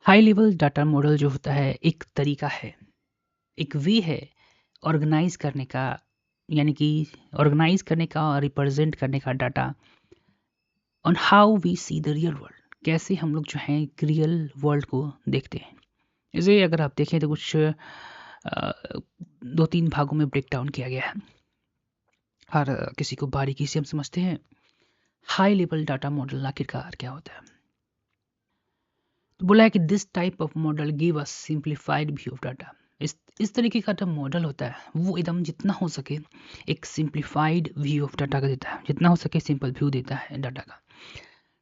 High level data model जो होता है एक तरीका है, एक वे है ऑर्गेनाइज करने का, यानी कि ऑर्गेनाइज करने का और रिप्रेजेंट करने का data on how we see the real world. कैसे हम लोग जो हैं रियल वर्ल्ड को देखते हैं। इसे अगर आप देखें तो कुछ दो तीन भागों में ब्रेक डाउन किया गया है। हर किसी को बारीकी से हम समझते हैं हाई लेवल डाटा मॉडल आखिरकार क्या होता है। तो बोला है कि this type of model give us simplified view of data. इस तरीके का जो मॉडल होता है वो एकदम जितना हो सके एक सिंप्लीफाइड व्यू ऑफ डाटा का देता है, जितना हो सके सिंपल व्यू देता है डाटा का।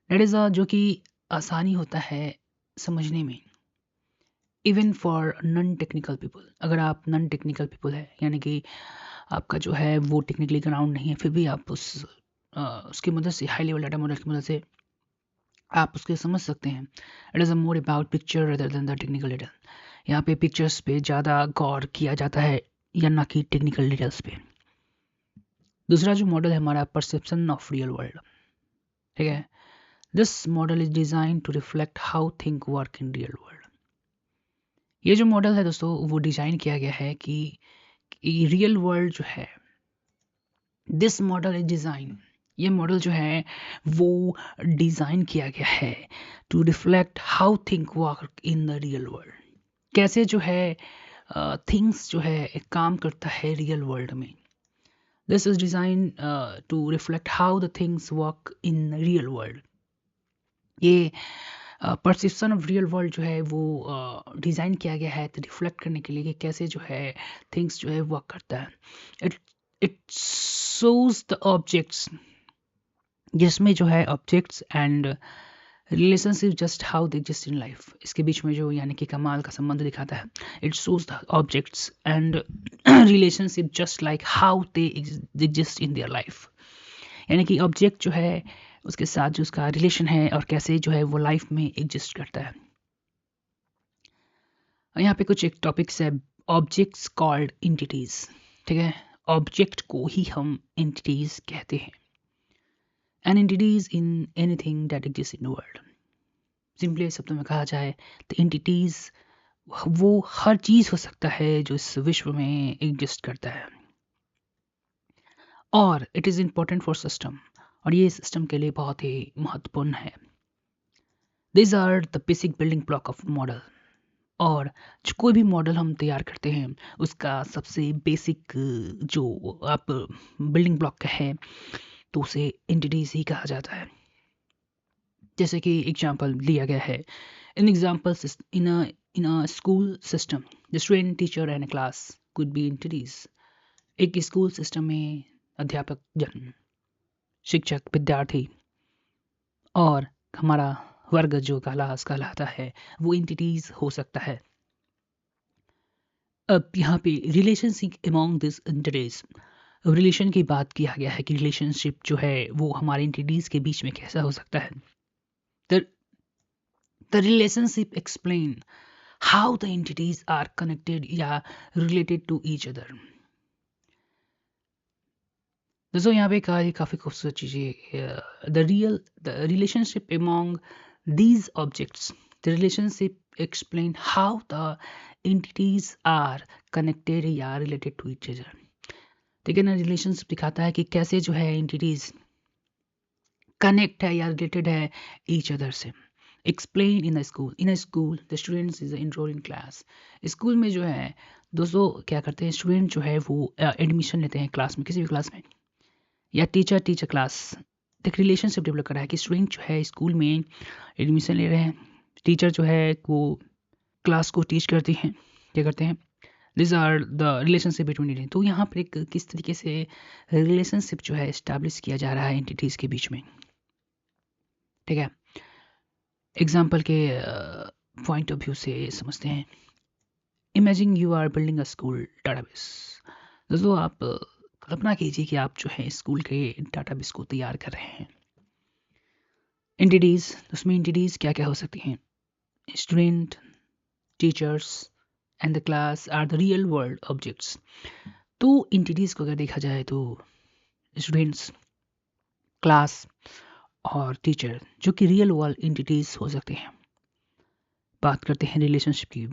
दैट इज जो कि आसानी होता है समझने में, even for non technical people. अगर आप नॉन टेक्निकल पीपल है, यानी कि आपका जो है वो टेक्निकली ग्राउंड नहीं है, फिर भी आप उसकी मदद से, हाई लेवल डाटा मॉडल की मदद से आप उसके समझ सकते हैं। It is a more about picture rather than the technical detail. यहाँ पे पिक्चर्स पे ज़्यादा गौर किया जाता है या ना कि टेक्निकल डिटेल्स पे। दूसरा जो मॉडल है हमारा परसेप्शन ऑफ रियल वर्ल्ड, ठीक है। This model is design to reflect how think work in real world. ये जो मॉडल है दोस्तों वो डिज़ाइन किया गया है कि रियल वर्ल्ड जो है, दिस मॉडल इज डिज़ाइन, ये मॉडल जो है वो डिज़ाइन किया गया है to reflect how think work in the real world. कैसे जो है थिंग्स जो है काम करता है रियल वर्ल्ड में। This is design to reflect how the things work in real world. ये परसेप्शन ऑफ रियल वर्ल्ड जो है वो डिज़ाइन किया गया है तो रिफ्लेक्ट करने के लिए कि कैसे जो है थिंग्स जो है वर्क करता है। It it shows the objects, जिसमें जो है objects and relationship just how they exist in life, इसके बीच में जो यानी कि कमाल का संबंध दिखाता है। It shows the objects and relationship just like how they exist in their life, यानी कि ऑब्जेक्ट जो है उसके साथ जो उसका रिलेशन है और कैसे जो है वो लाइफ में एग्जिस्ट करता है। यहाँ पे कुछ एक टॉपिक्स है, ऑब्जेक्ट्स कॉल्ड एंटिटीज, ठीक है। ऑब्जेक्ट को ही हम एंटिटीज कहते हैं। An entities in anything that exist in the world. Simply शब्दों में कहा जाए तो एंटिटीज वो हर चीज हो सकता है जो इस विश्व में एग्जिस्ट करता है, और it is important for system, और ये सिस्टम के लिए बहुत ही महत्वपूर्ण है। This are the basic building block of model. और जो कोई भी मॉडल हम तैयार करते हैं उसका सबसे बेसिक जो आप बिल्डिंग ब्लॉक का है तो उसे एंटिटीज ही कहा जाता है। जैसे कि एग्जांपल दिया गया है, in examples in a school system the student teacher and class could be entities. एक स्कूल सिस्टम में अध्यापक जन, शिक्षक विद्यार्थी और हमारा वर्ग जो कहलाता है वो एंटिटीज हो सकता है। अब यहाँ पे relationship among this entities, relation की बात किया गया है कि रिलेशनशिप जो है वो हमारे एंटिटीज के बीच में कैसा हो सकता है। The relationship explain how the entities are connected या रिलेटेड टू ईच अदर। दोस्तों यहाँ पे काफ़ी खूबसूरत चीज़ें, the relationship among these objects, the relationship explain how the entities are connected या related to each other। ठीक है ना, रिलेशनशिप दिखाता है कि कैसे जो है एंटिटीज कनेक्ट है या रिलेटेड है ईच अदर से। Explain in the school the students is enrol in class. School में जो है दोस्तों क्या करते हैं, स्टूडेंट जो है वो एडमिशन लेते हैं क्लास में, किसी भी क्लास में, या टीचर क्लास। एक रिलेशनशिप डेवलप कर रहा है कि स्टूडेंट जो है स्कूल में एडमिशन ले रहे हैं, टीचर जो है वो क्लास को टीच करती हैं, क्या करते हैं, this are the relationship between it. तो यहाँ पर एक किस तरीके से रिलेशनशिप जो है इस्टेब्लिश किया जा रहा है एंटिटीज़ के बीच में, ठीक है। एग्जाम्पल के पॉइंट ऑफ व्यू से समझते हैं। Imagine you are building a school database. दोस्तों आप कल्पना कीजिए कि आप जो है स्कूल के डाटाबेस को तैयार कर रहे हैं। एंटिटीज़, उसमें एंटिटीज़ क्या क्या हो सकती हैं, student, teachers and the class are the real world objects. तो एंटिटीज़ को अगर देखा जाए तो स्टूडेंट्स, क्लास और टीचर जो कि रियल वर्ल्ड एंटिटीज़ हो सकते हैं। बात करते हैं रिलेशनशिप की,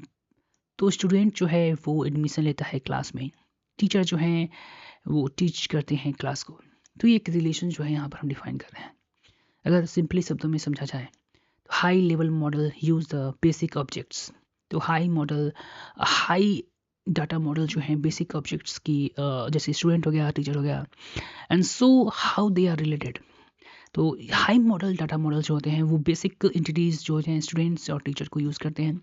तो स्टूडेंट जो है वो एडमिशन लेता है क्लास में, टीचर जो हैं वो टीच करते हैं क्लास को। तो ये एक रिलेशन जो है यहाँ पर हम डिफाइन कर रहे हैं। अगर सिंपली शब्दों में समझा जाए तो high level model use the basic objects. तो हाई डाटा मॉडल जो हैं बेसिक ऑब्जेक्ट्स की, जैसे स्टूडेंट हो गया, टीचर हो गया, and so how they are related. तो हाई मॉडल डाटा मॉडल जो होते हैं वो बेसिक एंटिटीज़ जो हैं स्टूडेंट्स और टीचर को यूज़ करते हैं,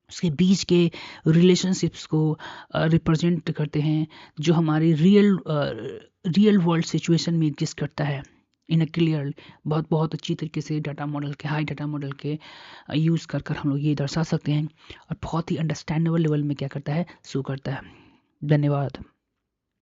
उसके बीच के रिलेशनशिप्स को रिप्रेजेंट करते हैं, जो हमारी रियल वर्ल्ड सिचुएशन में एग्जिस्ट करता है इन अ क्लियर, बहुत बहुत अच्छी तरीके से डाटा मॉडल के, हाई डाटा मॉडल के यूज़ कर कर हम लोग ये दर्शा सकते हैं, और बहुत ही अंडरस्टैंडेबल लेवल में क्या करता है, शो करता है। धन्यवाद।